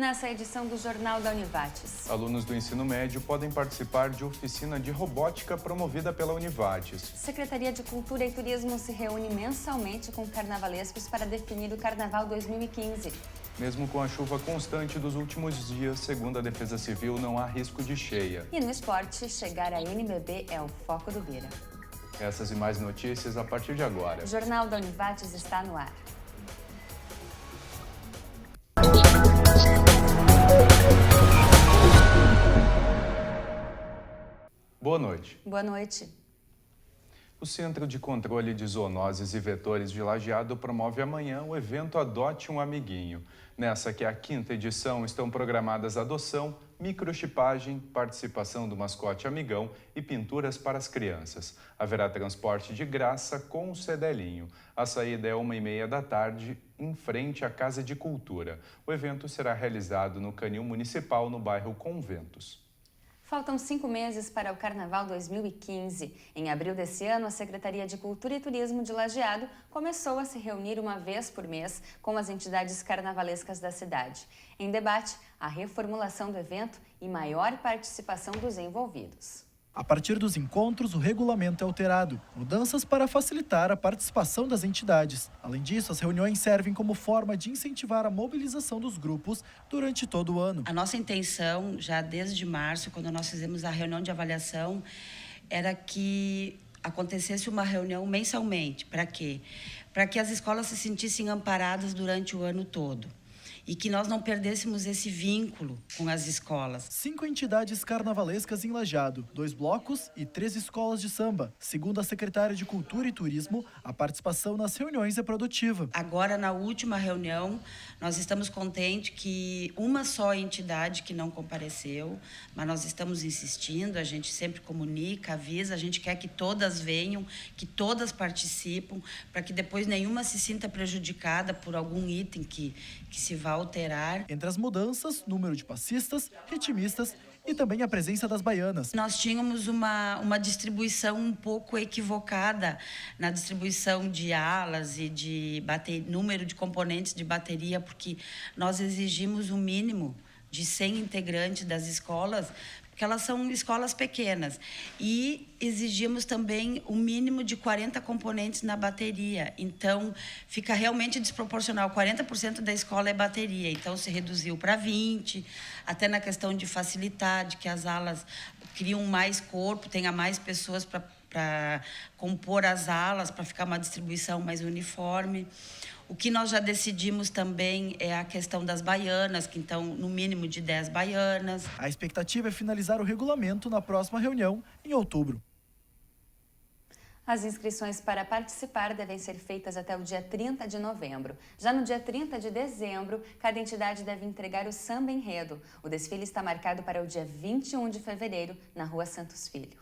nessa edição do Jornal da Univates. Alunos do ensino médio podem participar de oficina de robótica promovida pela Univates. Secretaria de Cultura e Turismo se reúne mensalmente com carnavalescos para definir o Carnaval 2015. Mesmo com a chuva constante dos últimos dias, segundo a Defesa Civil, não há risco de cheia. E no esporte, chegar à NBB é o foco do Bira. Essas e mais notícias a partir de agora. O Jornal da Univates está no ar. Boa noite. Boa noite. O Centro de Controle de Zoonoses e Vetores de Lajeado promove amanhã o evento Adote um Amiguinho. Nessa, que é a 5ª edição, estão programadas adoção, microchipagem, participação do mascote amigão e pinturas para as crianças. Haverá transporte de graça com o Cedelinho. A saída é 13h30 da tarde, em frente à Casa de Cultura. O evento será realizado no Canil Municipal, no bairro Conventos. Faltam 5 meses para o Carnaval 2015. Em abril desse ano, a Secretaria de Cultura e Turismo de Lajeado começou a se reunir uma vez por mês com as entidades carnavalescas da cidade. Em debate, a reformulação do evento e maior participação dos envolvidos. A partir dos encontros, o regulamento é alterado, mudanças para facilitar a participação das entidades. Além disso, as reuniões servem como forma de incentivar a mobilização dos grupos durante todo o ano. A nossa intenção, já desde março, quando nós fizemos a reunião de avaliação, era que acontecesse uma reunião mensalmente. Para quê? Para que as escolas se sentissem amparadas durante o ano todo. E que nós não perdêssemos esse vínculo com as escolas. 5 entidades carnavalescas em Lajeado, 2 blocos e 3 escolas de samba. Segundo a secretária de Cultura e Turismo, a participação nas reuniões é produtiva. Agora, na última reunião, nós estamos contentes que uma só entidade que não compareceu, mas nós estamos insistindo, a gente sempre comunica, avisa, a gente quer que todas venham, que todas participem, para que depois nenhuma se sinta prejudicada por algum item que se vá alterar. Entre as mudanças, número de passistas, ritmistas e também a presença das baianas. Nós tínhamos uma distribuição um pouco equivocada na distribuição de alas e de número de componentes de bateria, porque nós exigimos um mínimo de 100 integrantes das escolas, porque elas são escolas pequenas, e exigimos também o mínimo de 40 componentes na bateria. Então, fica realmente desproporcional. 40% da escola é bateria, então se reduziu para 20%, até na questão de facilitar, de que as alas criam mais corpo, tenha mais pessoas para compor as alas, para ficar uma distribuição mais uniforme. O que nós já decidimos também é a questão das baianas, que então, no mínimo de 10 baianas. A expectativa é finalizar o regulamento na próxima reunião, em outubro. As inscrições para participar devem ser feitas até o dia 30 de novembro. Já no dia 30 de dezembro, cada entidade deve entregar o samba enredo. O desfile está marcado para o dia 21 de fevereiro, na Rua Santos Filho.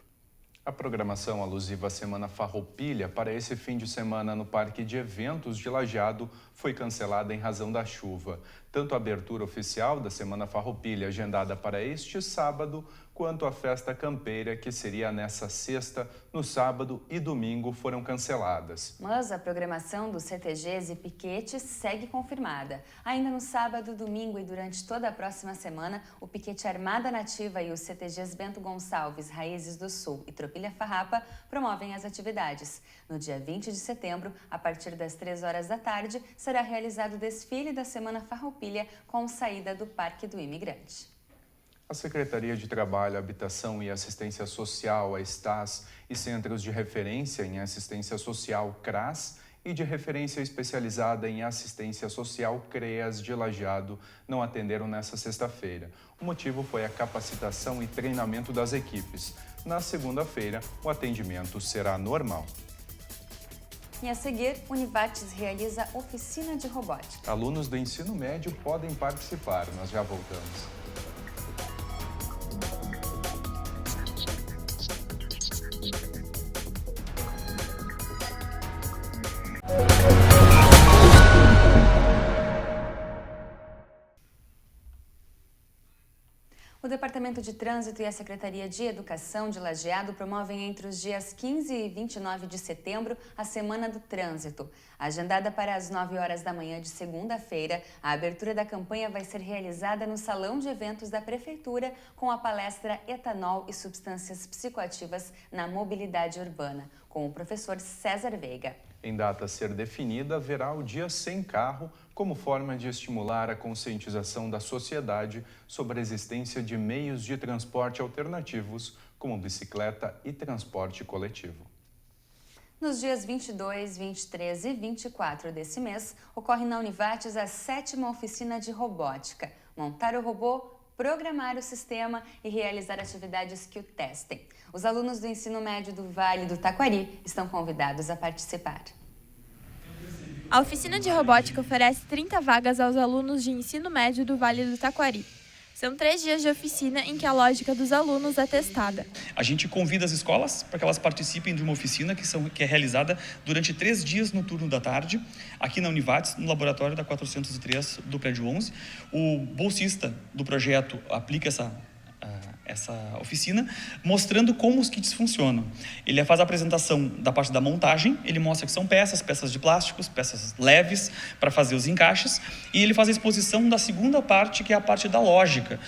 A programação alusiva à Semana Farroupilha para esse fim de semana no Parque de Eventos de Lajeado foi cancelada em razão da chuva. Tanto a abertura oficial da Semana Farroupilha, agendada para este sábado, quanto a festa campeira, que seria nessa sexta, no sábado e domingo, foram canceladas. Mas a programação dos CTGs e piquetes segue confirmada. Ainda no sábado, domingo e durante toda a próxima semana, o piquete Armada Nativa e os CTGs Bento Gonçalves, Raízes do Sul e Tropilha Farrapa promovem as atividades. No dia 20 de setembro, a partir das 3 horas da tarde, será realizado o desfile da Semana Farroupilha com saída do Parque do Imigrante. A Secretaria de Trabalho, Habitação e Assistência Social, a STAS, e Centros de Referência em Assistência Social, CRAS, e de Referência Especializada em Assistência Social, CREAS, de Lajeado, não atenderam nesta sexta-feira. O motivo foi a capacitação e treinamento das equipes. Na segunda-feira, o atendimento será normal. E a seguir, Univates realiza oficina de robótica. Alunos do ensino médio podem participar. Nós já voltamos. O Departamento de Trânsito e a Secretaria de Educação de Lajeado promovem entre os dias 15 e 29 de setembro a Semana do Trânsito. Agendada para as 9 horas da manhã de segunda-feira, a abertura da campanha vai ser realizada no Salão de Eventos da Prefeitura com a palestra Etanol e Substâncias Psicoativas na Mobilidade Urbana, com o professor César Veiga. Em data a ser definida, haverá o Dia Sem Carro como forma de estimular a conscientização da sociedade sobre a existência de meios de transporte alternativos, como bicicleta e transporte coletivo. Nos dias 22, 23 e 24 desse mês, ocorre na Univates a 7ª oficina de robótica. Montar o robô, programar o sistema e realizar atividades que o testem. Os alunos do ensino médio do Vale do Taquari estão convidados a participar. A oficina de robótica oferece 30 vagas aos alunos de ensino médio do Vale do Taquari. São 3 dias de oficina em que a lógica dos alunos é testada. A gente convida as escolas para que elas participem de uma oficina que é realizada durante 3 dias no turno da tarde, aqui na Univates, no laboratório da 403 do prédio 11. O bolsista do projeto aplica essa oficina, mostrando como os kits funcionam. Ele faz a apresentação da parte da montagem, ele mostra que são peças de plásticos, peças leves para fazer os encaixes, e ele faz a exposição da segunda parte, que é a parte da lógica.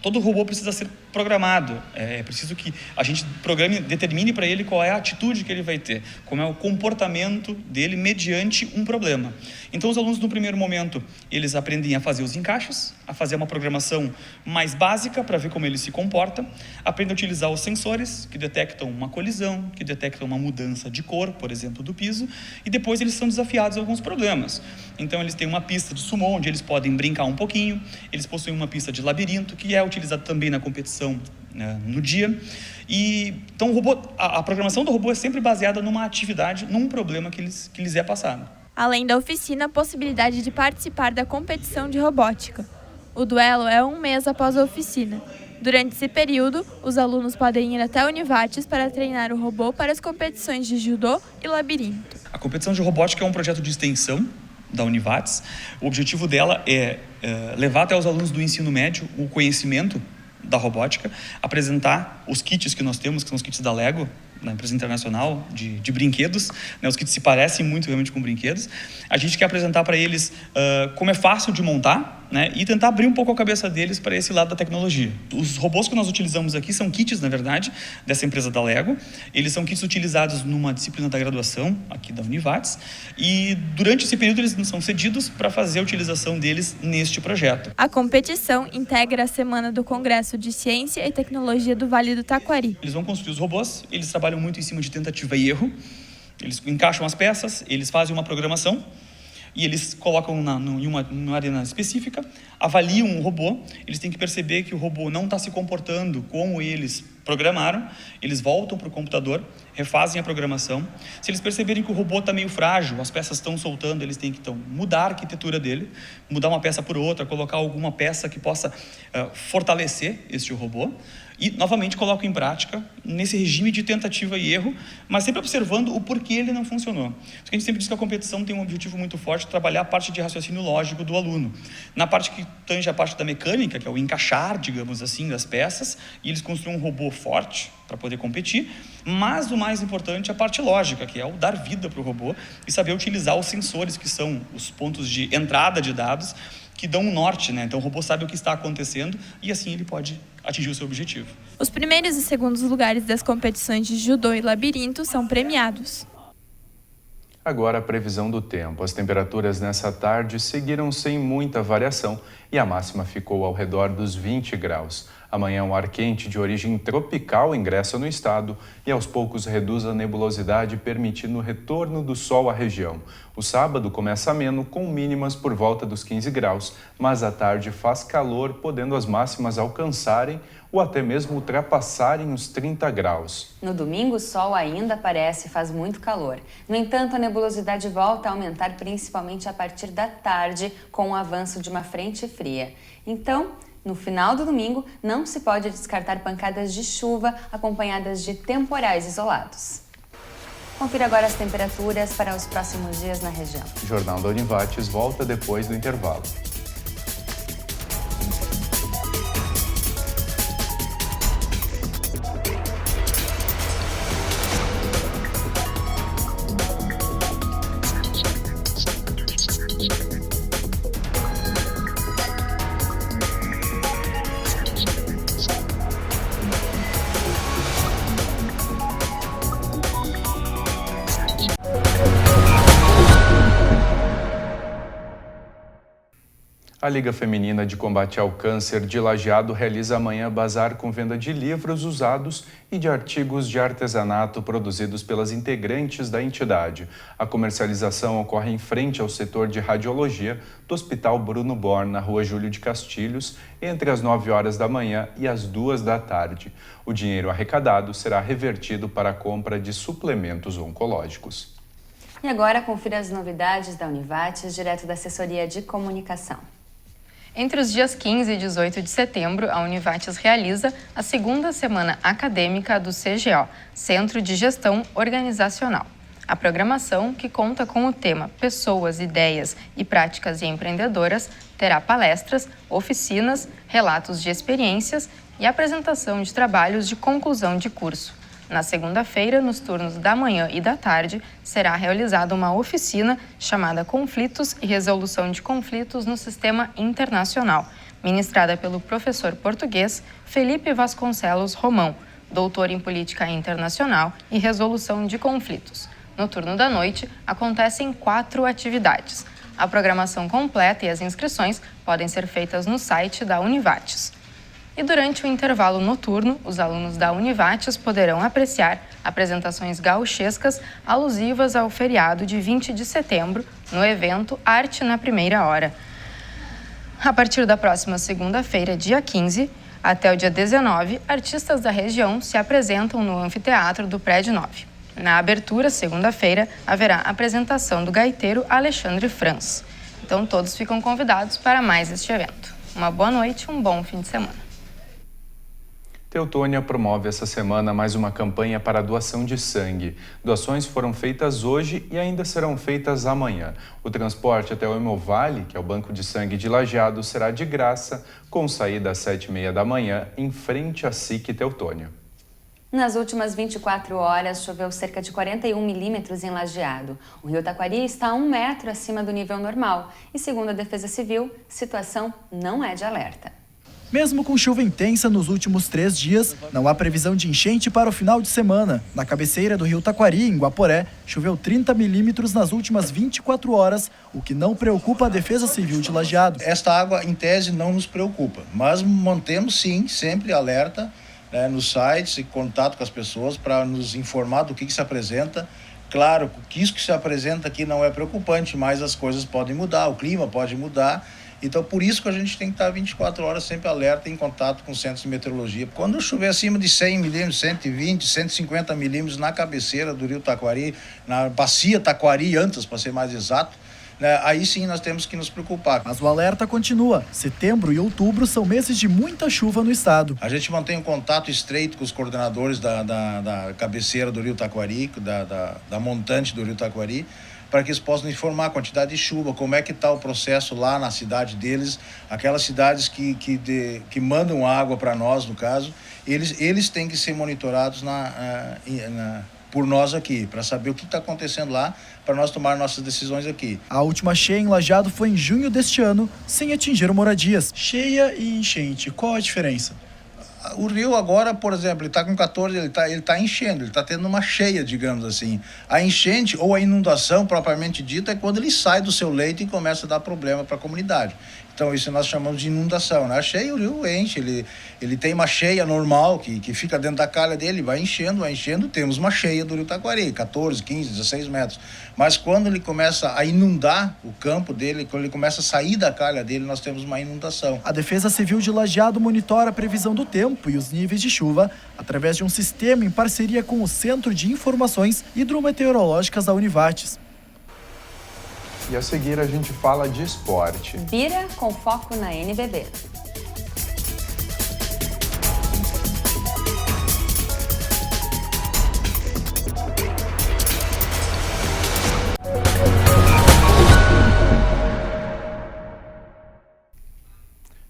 Todo robô precisa ser programado, é preciso que a gente programe, determine para ele qual é a atitude que ele vai ter, como é o comportamento dele mediante um problema. Então, os alunos, no primeiro momento, eles aprendem a fazer os encaixes, a fazer uma programação mais básica para ver como ele se comporta, aprendem a utilizar os sensores que detectam uma colisão, que detectam uma mudança de cor, por exemplo, do piso, e depois eles são desafiados a alguns problemas. Então, eles têm uma pista de sumô, onde eles podem brincar um pouquinho, eles possuem uma pista de labirinto, que é utilizada também na competição no dia. E, então, a programação do robô é sempre baseada numa atividade, num problema que lhes é passado. Além da oficina, a possibilidade de participar da competição de robótica. O duelo é 1 mês após a oficina. Durante esse período, os alunos podem ir até a Univates para treinar o robô para as competições de judô e labirinto. A competição de robótica é um projeto de extensão da Univates. O objetivo dela é levar até os alunos do ensino médio o conhecimento da robótica, apresentar os kits que nós temos, que são os kits da Lego, da empresa internacional de brinquedos, né, os kits se parecem muito realmente com brinquedos. A gente quer apresentar para eles como é fácil de montar, né, e tentar abrir um pouco a cabeça deles para esse lado da tecnologia. Os robôs que nós utilizamos aqui são kits, na verdade, dessa empresa da Lego. Eles são kits utilizados numa disciplina da graduação, aqui da Univates, e durante esse período eles são cedidos para fazer a utilização deles neste projeto. A competição integra a Semana do Congresso de Ciência e Tecnologia do Vale do Taquari. Eles vão construir os robôs, eles trabalham muito em cima de tentativa e erro, eles encaixam as peças, eles fazem uma programação, e eles colocam numa arena específica, avaliam o robô, eles têm que perceber que o robô não está se comportando como eles programaram, eles voltam para o computador, refazem a programação. Se eles perceberem que o robô está meio frágil, as peças estão soltando, eles têm que então mudar a arquitetura dele, mudar uma peça por outra, colocar alguma peça que possa fortalecer este robô, e novamente colocam em prática nesse regime de tentativa e erro, mas sempre observando o porquê ele não funcionou. Porque a gente sempre diz que a competição tem um objetivo muito forte de trabalhar a parte de raciocínio lógico do aluno. Na parte que tange a parte da mecânica, que é o encaixar, digamos assim, das peças, e eles construem um robô forte para poder competir, mas o mais importante é a parte lógica, que é o dar vida para o robô e saber utilizar os sensores, que são os pontos de entrada de dados, que dão um norte, né? Então o robô sabe o que está acontecendo e assim ele pode atingir o seu objetivo. Os primeiros e segundos lugares das competições de judô e labirinto são premiados. Agora a previsão do tempo. As temperaturas nessa tarde seguiram sem muita variação e a máxima ficou ao redor dos 20 graus. Amanhã um ar quente de origem tropical ingressa no estado e aos poucos reduz a nebulosidade, permitindo o retorno do sol à região. O sábado começa ameno, com mínimas por volta dos 15 graus, mas à tarde faz calor, podendo as máximas alcançarem ou até mesmo ultrapassarem os 30 graus. No domingo, o sol ainda aparece e faz muito calor. No entanto, a nebulosidade volta a aumentar principalmente a partir da tarde, com o avanço de uma frente fria. Então, no final do domingo, não se pode descartar pancadas de chuva acompanhadas de temporais isolados. Confira agora as temperaturas para os próximos dias na região. O Jornal da Univates volta depois do intervalo. A Liga Feminina de Combate ao Câncer de Lajeado realiza amanhã bazar com venda de livros usados e de artigos de artesanato produzidos pelas integrantes da entidade. A comercialização ocorre em frente ao setor de radiologia do Hospital Bruno Born, na Rua Júlio de Castilhos, entre as 9 horas da manhã e as 2 da tarde. O dinheiro arrecadado será revertido para a compra de suplementos oncológicos. E agora confira as novidades da Univates, direto da Assessoria de Comunicação. Entre os dias 15 e 18 de setembro, a Univates realiza a segunda semana acadêmica do CGO, Centro de Gestão Organizacional. A programação, que conta com o tema Pessoas, Ideias e Práticas Empreendedoras, terá palestras, oficinas, relatos de experiências e apresentação de trabalhos de conclusão de curso. Na segunda-feira, nos turnos da manhã e da tarde, será realizada uma oficina chamada Conflitos e Resolução de Conflitos no Sistema Internacional, ministrada pelo professor português Felipe Vasconcelos Romão, doutor em Política Internacional e Resolução de Conflitos. No turno da noite, acontecem 4 atividades. A programação completa e as inscrições podem ser feitas no site da Univates. E durante o intervalo noturno, os alunos da Univates poderão apreciar apresentações gauchescas alusivas ao feriado de 20 de setembro no evento Arte na Primeira Hora. A partir da próxima segunda-feira, dia 15, até o dia 19, artistas da região se apresentam no anfiteatro do Prédio 9. Na abertura, segunda-feira, haverá apresentação do gaiteiro Alexandre Franz. Então, todos ficam convidados para mais este evento. Uma boa noite e um bom fim de semana. Teutônia promove essa semana mais uma campanha para a doação de sangue. Doações foram feitas hoje e ainda serão feitas amanhã. O transporte até o Hemovale, que é o banco de sangue de Lajeado, será de graça, com saída às 7h30 da manhã, em frente à SIC Teutônia. Nas últimas 24 horas, choveu cerca de 41 milímetros em Lajeado. O rio Taquari está a 1 metro acima do nível normal e, segundo a Defesa Civil, situação não é de alerta. Mesmo com chuva intensa nos últimos 3 dias, não há previsão de enchente para o final de semana. Na cabeceira do rio Taquari, em Guaporé, choveu 30 milímetros nas últimas 24 horas, o que não preocupa a Defesa Civil de Lajeado. Esta água, em tese, não nos preocupa, mas mantemos, sim, sempre alerta, nos sites e contato com as pessoas para nos informar do que se apresenta. Claro que isso que se apresenta aqui não é preocupante, mas as coisas podem mudar, o clima pode mudar. Então, por isso que a gente tem que estar 24 horas sempre alerta, em contato com os centros de meteorologia. Quando chover acima de 100 milímetros, 120, 150 milímetros na cabeceira do rio Taquari, na bacia Taquari, antes, para ser mais exato, aí sim nós temos que nos preocupar. Mas o alerta continua. Setembro e outubro são meses de muita chuva no estado. A gente mantém um contato estreito com os coordenadores da cabeceira do rio Taquari, da montante do rio Taquari, para que eles possam informar a quantidade de chuva, como é que está o processo lá na cidade deles, aquelas cidades que mandam água para nós, no caso, eles têm que ser monitorados por nós aqui, para saber o que está acontecendo lá, para nós tomar nossas decisões aqui. A última cheia em Lajeado foi em junho deste ano, sem atingir moradias. Cheia e enchente, qual a diferença? O rio agora, por exemplo, ele está com 14, ele tá enchendo, ele está tendo uma cheia, digamos assim. A enchente ou a inundação, propriamente dita, é quando ele sai do seu leito e começa a dar problema para a comunidade. Então, isso nós chamamos de inundação, né? A cheia, o rio enche, ele tem uma cheia normal, que fica dentro da calha dele, vai enchendo, temos uma cheia do rio Taquari, 14, 15, 16 metros. Mas quando ele começa a inundar o campo dele, quando ele começa a sair da calha dele, nós temos uma inundação. A Defesa Civil de Lajeado monitora a previsão do tempo e os níveis de chuva através de um sistema em parceria com o Centro de Informações Hidrometeorológicas da Univates. E a seguir a gente fala de esporte. Bira com foco na NBB.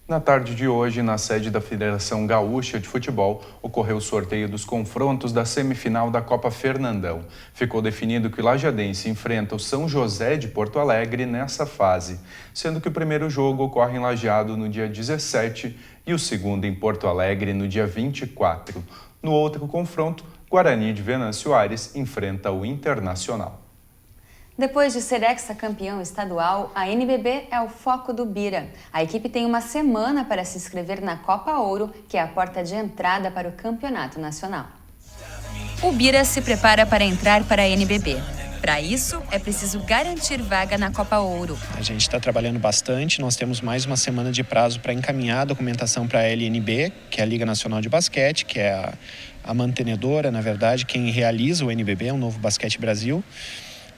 Na tarde de hoje, na sede da Federação Gaúcha de Futebol, ocorreu o sorteio dos confrontos da semifinal da Copa Fernandão. Ficou definido que o lajadense enfrenta o São José de Porto Alegre nessa fase, sendo que o primeiro jogo ocorre em Lajeado no dia 17 e o segundo em Porto Alegre no dia 24. No outro confronto, Guarani de Venâncio Aires enfrenta o Internacional. Depois de ser hexacampeão estadual, a NBB é o foco do Bira. A equipe tem uma semana para se inscrever na Copa Ouro, que é a porta de entrada para o campeonato nacional. O Bira se prepara para entrar para a NBB. Para isso, é preciso garantir vaga na Copa Ouro. A gente está trabalhando bastante, nós temos mais uma semana de prazo para encaminhar a documentação para a LNB, que é a Liga Nacional de Basquete, que é a mantenedora, na verdade, quem realiza o NBB, o Novo Basquete Brasil.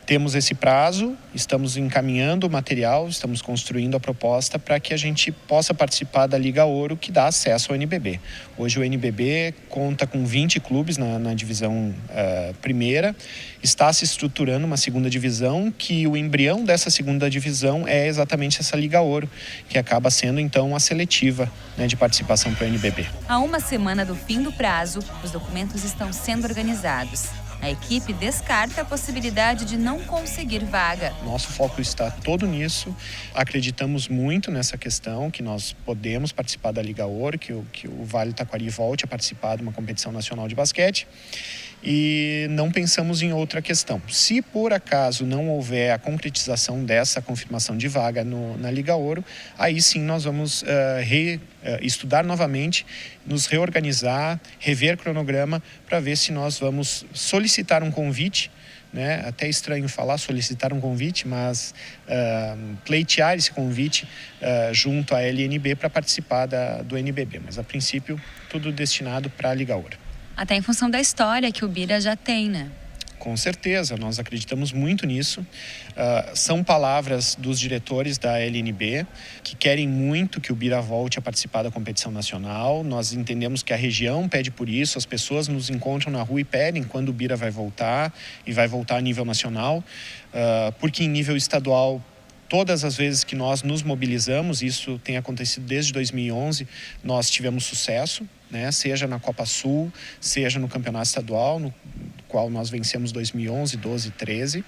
Temos esse prazo, estamos encaminhando o material, estamos construindo a proposta para que a gente possa participar da Liga Ouro, que dá acesso ao NBB. Hoje o NBB conta com 20 clubes na divisão primeira, está se estruturando uma segunda divisão, que o embrião dessa segunda divisão é exatamente essa Liga Ouro, que acaba sendo então a seletiva, né, de participação para o NBB. Há uma semana do fim do prazo, os documentos estão sendo organizados. A equipe descarta a possibilidade de não conseguir vaga. Nosso foco está todo nisso. Acreditamos muito nessa questão, que nós podemos participar da Liga Ouro, que o Vale Taquari volte a participar de uma competição nacional de basquete. E não pensamos em outra questão. Se por acaso não houver a concretização dessa confirmação de vaga na Liga Ouro, aí sim nós vamos estudar novamente, nos reorganizar, rever cronograma para ver se nós vamos solicitar um convite, né? Até estranho falar solicitar um convite, mas pleitear esse convite junto à LNB para participar do NBB. Mas a princípio tudo destinado para a Liga Ouro. Até em função da história que o Bira já tem, né? Com certeza, nós acreditamos muito nisso. São palavras dos diretores da LNB, que querem muito que o Bira volte a participar da competição nacional. Nós entendemos que a região pede por isso, as pessoas nos encontram na rua e pedem quando o Bira vai voltar, e vai voltar a nível nacional, porque em nível estadual, todas as vezes que nós nos mobilizamos, isso tem acontecido desde 2011, nós tivemos sucesso, né? Seja na Copa Sul, seja no Campeonato Estadual, no qual nós vencemos 2011, 12 e 13.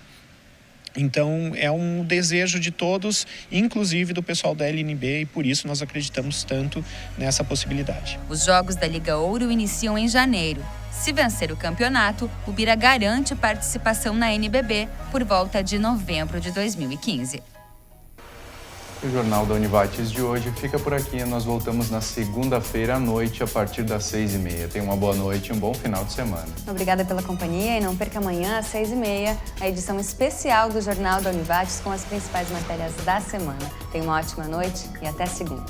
Então, é um desejo de todos, inclusive do pessoal da LNB, e por isso nós acreditamos tanto nessa possibilidade. Os jogos da Liga Ouro iniciam em janeiro. Se vencer o campeonato, o Bira garante participação na NBB por volta de novembro de 2015. O Jornal da Univates de hoje fica por aqui. Nós voltamos na segunda-feira à noite, a partir das 6h30. Tenha uma boa noite e um bom final de semana. Obrigada pela companhia e não perca amanhã às 6h30 a edição especial do Jornal da Univates com as principais matérias da semana. Tenha uma ótima noite e até segunda.